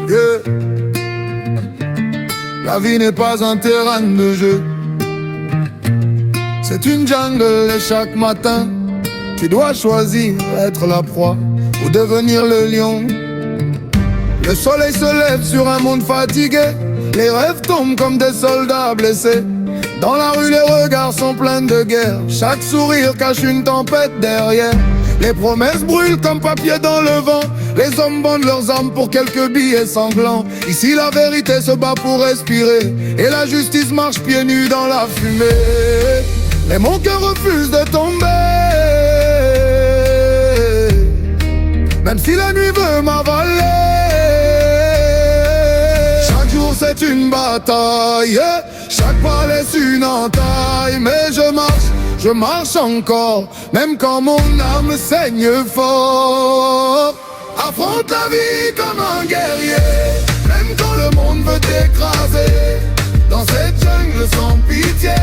Yeah. La vie n'est pas un terrain de jeu, c'est une jungle et chaque matin tu dois choisir être la proie ou devenir le lion. Le soleil se lève sur un monde fatigué, les rêves tombent comme des soldats blessés. Dans la rue les regards sont pleins de guerre, chaque sourire cache une tempête derrière. Les promesses brûlent comme papier dans le vent, les hommes vendent leurs âmes pour quelques billets sanglants. Ici la vérité se bat pour respirer, et la justice marche pieds nus dans la fumée. Mais mon cœur refuse de tomber, même si la nuit veut m'avaler. Chaque jour c'est une bataille, chaque pas laisse une entaille. Mais je marche encore, même quand mon âme saigne fort. Affronte la vie comme un guerrier, même quand le monde veut t'écraser. Dans cette jungle sans pitié,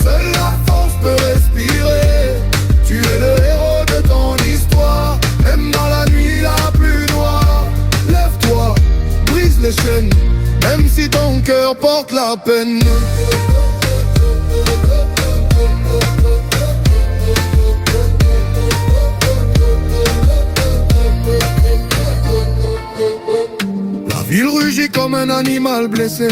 seule la force peut respirer. Tu es le héros de ton histoire, même dans la nuit la plus noire. Lève-toi, brise les chaînes, même si ton cœur porte la peine. La ville rugit comme un animal blessé,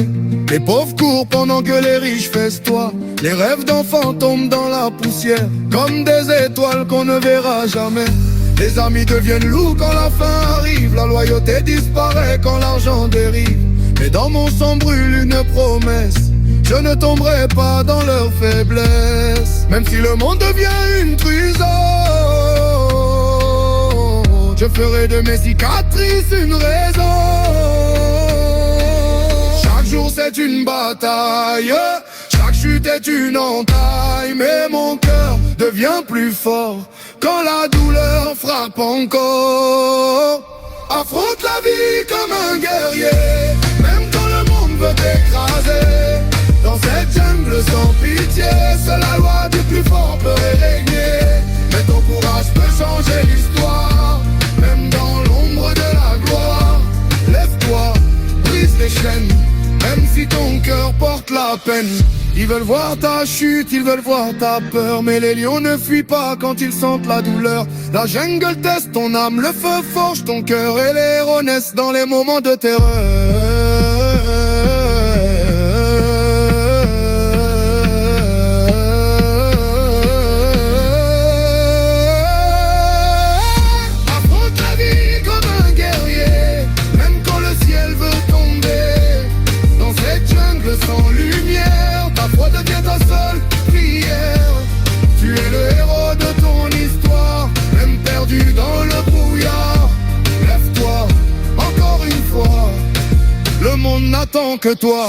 les pauvres courent pendant que les riches festoient. Les rêves d'enfants tombent dans la poussière, comme des étoiles qu'on ne verra jamais. Les amis deviennent loups quand la fin arrive, la loyauté disparaît quand l'argent dérive. Mais dans mon sang brûle une promesse, je ne tomberai pas dans leur faiblesse. Même si le monde devient une prison, je ferai de mes cicatrices une raison. Chaque jour c'est une bataille, chaque chute est une entaille. Mais mon cœur devient plus fort quand la douleur frappe encore. Affronte la vie comme un guerrier, même quand le monde veut t'écraser. Dans cette jungle sans pitié, seule la loi du plus fort peut régner. Mais ton courage peut changer l'histoire, même dans l'ombre de la gloire. Lève-toi, brise les chaînes, même si ton cœur porte la peine. Ils veulent voir ta chute, ils veulent voir ta peur, mais les lions ne fuient pas quand ils sentent la douleur. La jungle teste ton âme, le feu forge ton cœur, et les héros naissent dans les moments de terreur. Sans lumière, ta foi devient ta seule prière. Tu es le héros de ton histoire, même perdu dans le brouillard. Lève-toi, encore une fois, le monde n'attend que toi.